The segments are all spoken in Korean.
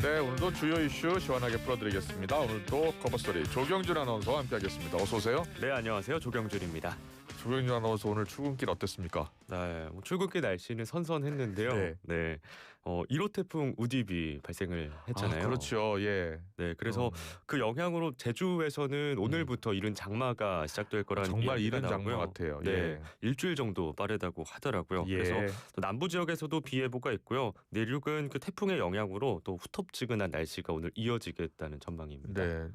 네, 오늘도 주요 이슈 시원하게 풀어드리겠습니다. 오늘도 커버스토리 조경준 아나운서와 함께하겠습니다. 어서 오세요. 네, 안녕하세요. 조경준입니다. 조경준 아나운서 오늘 출근길 어땠습니까? 네, 출근길 날씨는 선선했는데요. 네, 1호 태풍 우디비 발생을 했잖아요. 아, 그렇죠. 예. 네, 그래서 그 영향으로 제주에서는 오늘부터 이른 장마가 시작될 거라는 정말 이야기가 이른 장마 나오고요. 같아요. 네, 예. 일주일 정도 빠르다고 하더라고요. 예. 그래서 또 남부 지역에서도 비 예보가 있고요. 내륙은 그 태풍의 영향으로 또 후텁지근한 날씨가 오늘 이어지겠다는 전망입니다. 네,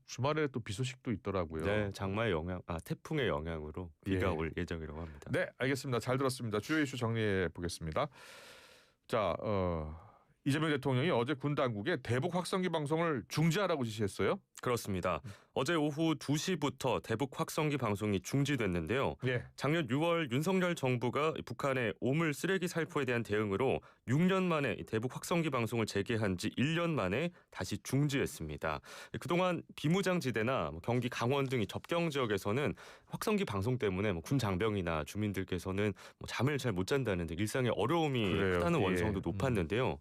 주말에 또 비 소식도 있더라고요. 네, 장마의 영향, 태풍의 영향으로 비가 예. 올 예정이라고 합니다. 네, 알겠습니다. 잘 들었습니다. 주요 이슈 정리해 보겠습니다. 자, 이재명 대통령이 어제 군 당국에 대북 확성기 방송을 중지하라고 지시했어요. 그렇습니다. 어제 오후 2시부터 대북 확성기 방송이 중지됐는데요. 예. 작년 6월 윤석열 정부가 북한의 오물 쓰레기 살포에 대한 대응으로 6년 만에 대북 확성기 방송을 재개한 지 1년 만에 다시 중지했습니다. 그동안 비무장지대나 경기 강원 등 접경 지역에서는 확성기 방송 때문에 군 장병이나 주민들께서는 잠을 잘 못 잔다는 등 일상의 어려움이 그래요. 크다는 예. 원성도 높았는데요.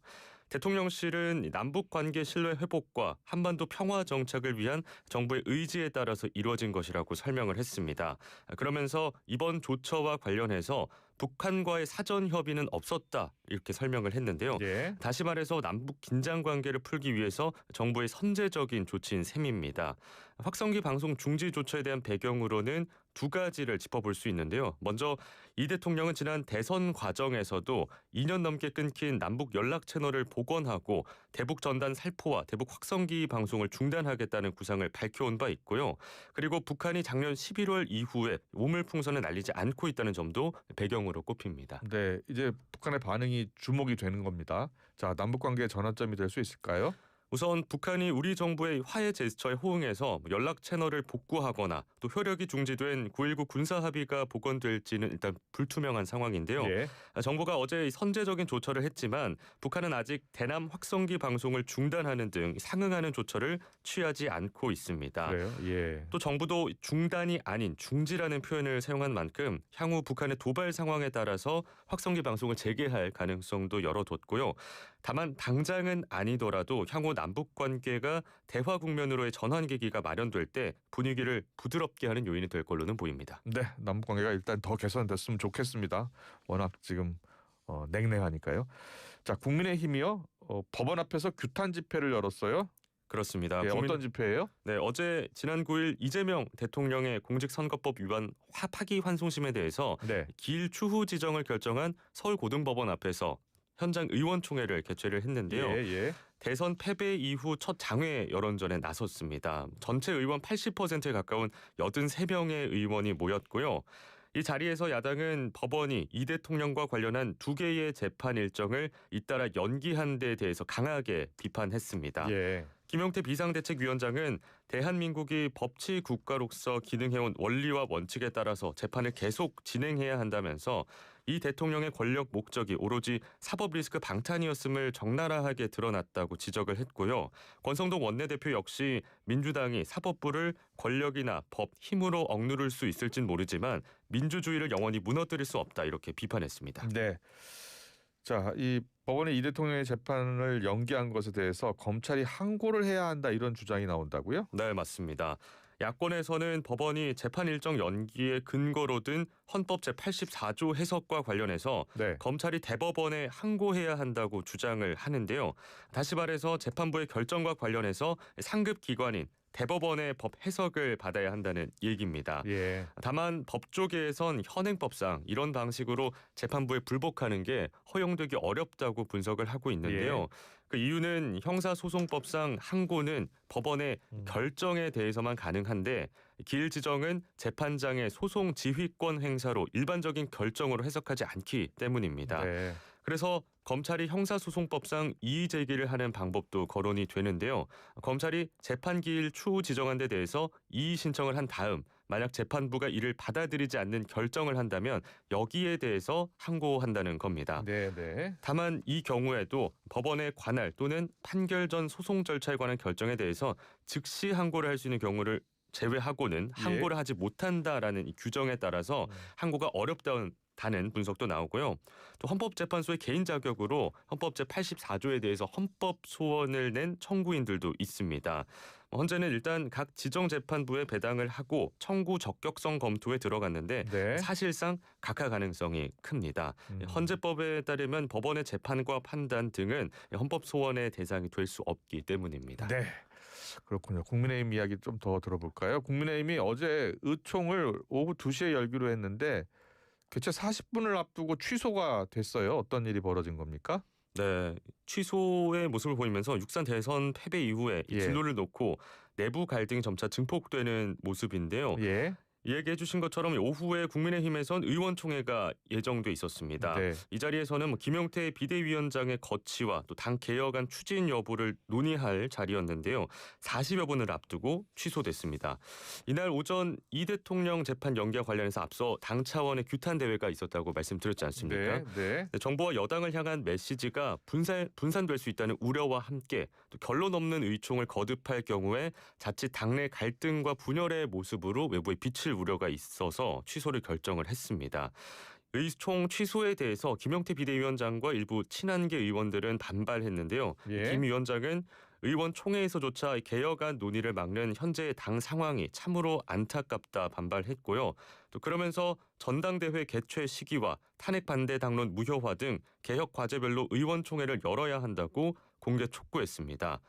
대통령실은 남북 관계 신뢰 회복과 한반도 평화 정착을 위한 정부의 의지에 따라서 이루어진 것이라고 설명을 했습니다. 그러면서 이번 조처와 관련해서 북한과의 사전 협의는 없었다 이렇게 설명을 했는데요. 예. 다시 말해서 남북 긴장 관계를 풀기 위해서 정부의 선제적인 조치인 셈입니다. 확성기 방송 중지 조처에 대한 배경으로는 두 가지를 짚어볼 수 있는데요. 먼저 이 대통령은 지난 대선 과정에서도 2년 넘게 끊긴 남북 연락 채널을 복원하고 대북 전단 살포와 대북 확성기 방송을 중단하겠다는 구상을 밝혀온 바 있고요. 그리고 북한이 작년 11월 이후에 우물풍선을 날리지 않고 있다는 점도 배경으로 꼽힙니다. 네, 이제 북한의 반응이 주목이 되는 겁니다. 자, 남북 관계의 전환점이 될 수 있을까요? 우선 북한이 우리 정부의 화해 제스처에 호응해서 연락 채널을 복구하거나 또 효력이 중지된 9.19 군사 합의가 복원될지는 일단 불투명한 상황인데요. 예. 정부가 어제 선제적인 조처를 했지만 북한은 아직 대남 확성기 방송을 중단하는 등 상응하는 조처를 취하지 않고 있습니다. 그래요? 예. 또 정부도 중단이 아닌 중지라는 표현을 사용한 만큼 향후 북한의 도발 상황에 따라서 확성기 방송을 재개할 가능성도 열어뒀고요. 다만 당장은 아니더라도 향후 남북 관계가 대화 국면으로의 전환 계기가 마련될 때 분위기를 부드럽게 하는 요인이 될 걸로는 보입니다. 네, 남북 관계가 일단 더 개선됐으면 좋겠습니다. 워낙 지금 냉랭하니까요. 자, 국민의힘이요. 법원 앞에서 규탄 집회를 열었어요. 그렇습니다. 예, 어떤 집회예요? 네, 어제 지난 9일 이재명 대통령의 공직선거법 위반 파기환송심에 대해서 네. 기일 추후 지정을 결정한 서울고등법원 앞에서 현장 의원총회를 개최를 했는데요. 예. 대선 패배 이후 첫 장외 여론전에 나섰습니다. 전체 의원 80%에 가까운 83명의 의원이 모였고요. 이 자리에서 야당은 법원이 이 대통령과 관련한 2개의 재판 일정을 잇따라 연기한 데 대해서 강하게 비판했습니다. 예. 김용태 비상대책위원장은 대한민국이 법치 국가로서 기능해온 원리와 원칙에 따라서 재판을 계속 진행해야 한다면서 이 대통령의 권력 목적이 오로지 사법 리스크 방탄이었음을 적나라하게 드러났다고 지적을 했고요. 권성동 원내대표 역시 민주당이 사법부를 권력이나 법, 힘으로 억누를 수 있을진 모르지만 민주주의를 영원히 무너뜨릴 수 없다 이렇게 비판했습니다. 네. 자, 이 법원이 이 대통령의 재판을 연기한 것에 대해서 검찰이 항고를 해야 한다 이런 주장이 나온다고요? 네, 맞습니다. 야권에서는 법원이 재판 일정 연기의 근거로 든 헌법 제84조 해석과 관련해서 네. 검찰이 대법원에 항고해야 한다고 주장을 하는데요. 다시 말해서 재판부의 결정과 관련해서 상급 기관인 대법원의 법 해석을 받아야 한다는 얘기입니다. 예. 다만 법조계에선 현행법상 이런 방식으로 재판부에 불복하는 게 허용되기 어렵다고 분석을 하고 있는데요. 그 이유는 형사소송법상 항고는 법원의 결정에 대해서만 가능한데 기일 지정은 재판장의 소송 지휘권 행사로 일반적인 결정으로 해석하지 않기 때문입니다. 네. 그래서 검찰이 형사소송법상 이의 제기를 하는 방법도 거론이 되는데요. 검찰이 재판기일 추후 지정한 데 대해서 이의 신청을 한 다음 만약 재판부가 이를 받아들이지 않는 결정을 한다면 여기에 대해서 항고한다는 겁니다. 네. 다만 이 경우에도 법원의 관할 또는 판결 전 소송 절차에 관한 결정에 대해서 즉시 항고를 할 수 있는 경우를 제외하고는 항고를 하지 못한다라는 이 규정에 따라서 항고가 어렵다는 다는 분석도 나오고요. 또 헌법재판소의 개인 자격으로 헌법 제84조에 대해서 헌법 소원을 낸 청구인들도 있습니다. 헌재는 일단 각 지정재판부에 배당을 하고 청구 적격성 검토에 들어갔는데 네. 사실상 각하 가능성이 큽니다. 음. 헌재법에 따르면 법원의 재판과 판단 등은 헌법 소원의 대상이 될 수 없기 때문입니다. 네. 그렇군요. 국민의힘 이야기 좀 더 들어볼까요? 국민의힘이 어제 의총을 오후 2시에 열기로 했는데 개최 40분을 앞두고 취소가 됐어요. 어떤 일이 벌어진 겁니까? 네, 취소의 모습을 보이면서 6.3 대선 패배 이후에 이 예. 진로를 놓고 내부 갈등이 점차 증폭되는 모습인데요. 예. 얘기해 주신 것처럼 오후에 국민의힘에선 의원총회가 예정돼 있었습니다. 네. 이 자리에서는 김용태 비대위원장의 거취와 또 당 개혁안 추진 여부를 논의할 자리였는데요. 40여 분을 앞두고 취소됐습니다. 이날 오전 이 대통령 재판 연기와 관련해서 앞서 당 차원의 규탄 대회가 있었다고 말씀드렸지 않습니까? 네. 정부와 여당을 향한 메시지가 분산될 수 있다는 우려와 함께 또 결론 없는 의총을 거듭할 경우에 자칫 당내 갈등과 분열의 모습으로 외부에 비칠 우려가 있어서 취소를 결정을 했습니다. 의총 취소에 대해서 김용태 비대위원장과 일부 친한계 의원들은 반발했는데요. 예. 김 위원장은 의원총회에서조차 개혁안 논의를 막는 현재의 당 상황이 참으로 안타깝다 반발했고요. 또 그러면서 전당대회 개최 시기와 탄핵 반대 당론 무효화 등 개혁 과제별로 의원총회를 열어야 한다고 공개 촉구했습니다.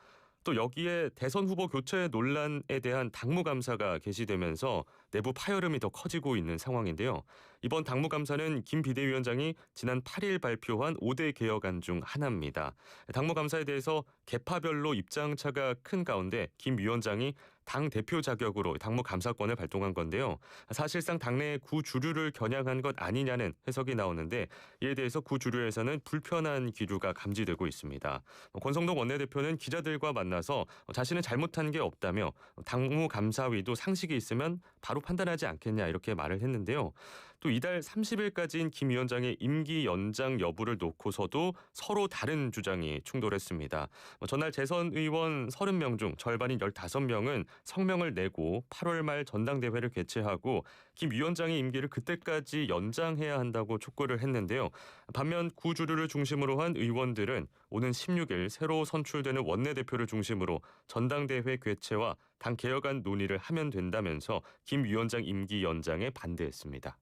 또 여기에 대선 후보 교체 논란에 대한 당무감사가 게시되면서 내부 파열음이 더 커지고 있는 상황인데요. 이번 당무감사는 김 비대위원장이 지난 8일 발표한 5대 개혁안 중 하나입니다. 당무감사에 대해서 계파별로 입장차가 큰 가운데 김 위원장이 당 대표 자격으로 당무감사권을 발동한 건데요. 사실상 당내 구주류를 겨냥한 것 아니냐는 해석이 나오는데 이에 대해서 구주류에서는 불편한 기류가 감지되고 있습니다. 권성동 원내대표는 기자들과 만나서 자신은 잘못한 게 없다며 당무감사위도 상식이 있으면 바로 판단하지 않겠냐 이렇게 말을 했는데요. 또 이달 30일까지인 김 위원장의 임기 연장 여부를 놓고서도 서로 다른 주장이 충돌했습니다. 전날 재선 의원 30명 중 절반인 15명은 성명을 내고 8월 말 전당대회를 개최하고 김 위원장의 임기를 그때까지 연장해야 한다고 촉구를 했는데요. 반면 구주류를 중심으로 한 의원들은 오는 16일 새로 선출되는 원내대표를 중심으로 전당대회 개최와 당 개혁안 논의를 하면 된다면서 김 위원장 임기 연장에 반대했습니다.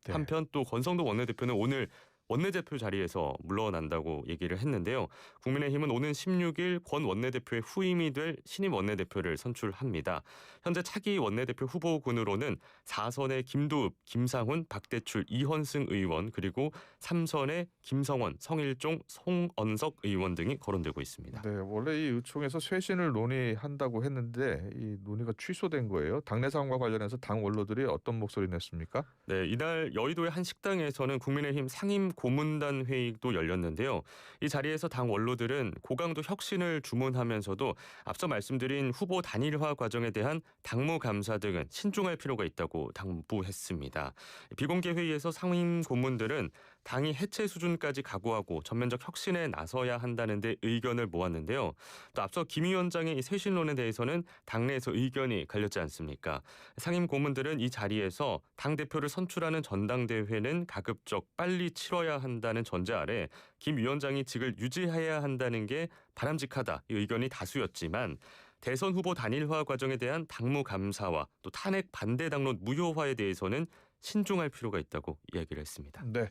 네. 한편 또 권성동 원내대표는 오늘 원내대표 자리에서 물러난다고 얘기를 했는데요. 국민의힘은 오는 16일 권 원내대표의 후임이 될 신임 원내대표를 선출합니다. 현재 차기 원내대표 후보군으로는 4선의 김도읍, 김상훈, 박대출, 이헌승 의원 그리고 3선의 김성원, 성일종, 송언석 의원 등이 거론되고 있습니다. 네, 원래 이 의총에서 쇄신을 논의한다고 했는데 이 논의가 취소된 거예요. 당내 상황과 관련해서 당 원로들이 어떤 목소리 냈습니까? 네, 이날 여의도의 한 식당에서는 국민의힘 상임 고문단 회의도 열렸는데요. 이 자리에서 당 원로들은 고강도 혁신을 주문하면서도 앞서 말씀드린 후보 단일화 과정에 대한 당무 감사 등은 신중할 필요가 있다고 당부했습니다. 비공개 회의에서 상임 고문들은 당이 해체 수준까지 각오하고 전면적 혁신에 나서야 한다는 데 의견을 모았는데요. 또 앞서 김 위원장의 이 쇄신론에 대해서는 당내에서 의견이 갈렸지 않습니까? 상임 고문들은 이 자리에서 당대표를 선출하는 전당대회는 가급적 빨리 치러야 한다는 전제 아래 김 위원장이 직을 유지해야 한다는 게 바람직하다 이 의견이 다수였지만 대선 후보 단일화 과정에 대한 당무 감사와 또 탄핵 반대 당론 무효화에 대해서는 신중할 필요가 있다고 이야기를 했습니다. 네,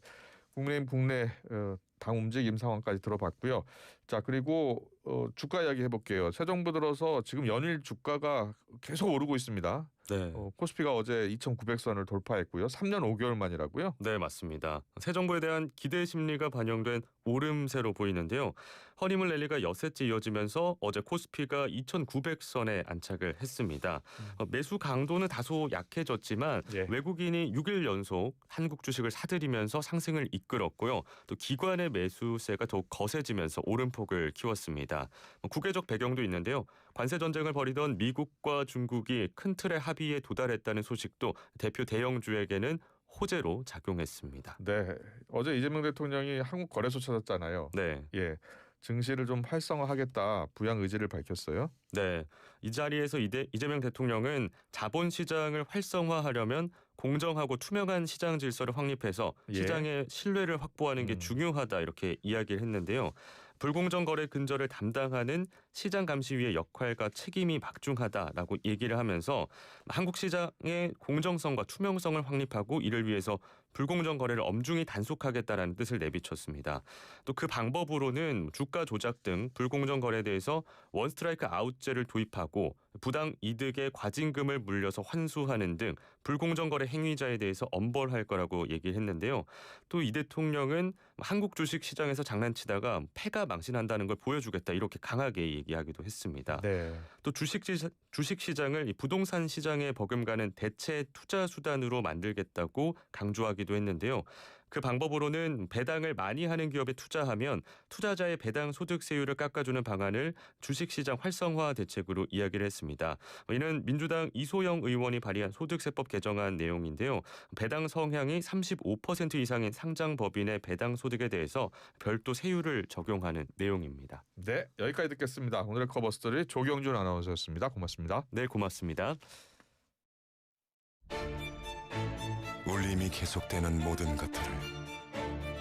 국민의힘 국내 당 움직임 상황까지 들어봤고요. 자, 그리고 주가 이야기 해볼게요. 새 정부 들어서 지금 연일 주가가 계속 오르고 있습니다. 네. 코스피가 어제 2,900선을 돌파했고요. 3년 5개월 만이라고요? 네, 맞습니다. 새 정부에 대한 기대 심리가 반영된 오름세로 보이는데요. 허니문 랠리가 여새째 이어지면서 어제 코스피가 2,900선에 안착을 했습니다. 매수 강도는 다소 약해졌지만 예. 외국인이 6일 연속 한국 주식을 사들이면서 상승을 이끌었고요. 또 기관의 매수세가 더욱 거세지면서 오름폭을 키웠습니다. 국외적 배경도 있는데요. 관세 전쟁을 벌이던 미국과 중국이 큰 틀의 합의에 도달했다는 소식도 대표 대형주에게는 호재로 작용했습니다. 네, 어제 이재명 대통령이 한국 거래소 찾았잖아요. 네. 예, 증시를 좀 활성화하겠다 부양 의지를 밝혔어요. 네. 이 자리에서 이재명 대통령은 자본시장을 활성화하려면 공정하고 투명한 시장 질서를 확립해서 예. 시장의 신뢰를 확보하는 게 중요하다 이렇게 이야기를 했는데요. 불공정 거래 근절을 담당하는 시장 감시위의 역할과 책임이 막중하다라고 얘기를 하면서 한국 시장의 공정성과 투명성을 확립하고 이를 위해서 불공정 거래를 엄중히 단속하겠다라는 뜻을 내비쳤습니다. 또 그 방법으로는 주가 조작 등 불공정 거래에 대해서 원스트라이크 아웃제를 도입하고 부당 이득의 과징금을 물려서 환수하는 등 불공정 거래 행위자에 대해서 엄벌할 거라고 얘기를 했는데요. 또 이 대통령은 한국 주식 시장에서 장난치다가 패가 망신한다는 걸 보여주겠다 이렇게 강하게 얘기하기도 했습니다. 네. 또 주식 시장을 이 부동산 시장에 버금가는 대체 투자 수단으로 만들겠다고 강조하기도 했는데요. 그 방법으로는 배당을 많이 하는 기업에 투자하면 투자자의 배당 소득세율을 깎아주는 방안을 주식시장 활성화 대책으로 이야기를 했습니다. 이는 민주당 이소영 의원이 발의한 소득세법 개정안 내용인데요. 배당 성향이 35% 이상인 상장법인의 배당 소득에 대해서 별도 세율을 적용하는 내용입니다. 네, 여기까지 듣겠습니다. 오늘의 커버스토리 조경준 아나운서였습니다. 고맙습니다. 네, 고맙습니다. 울림이 계속되는 모든 것들을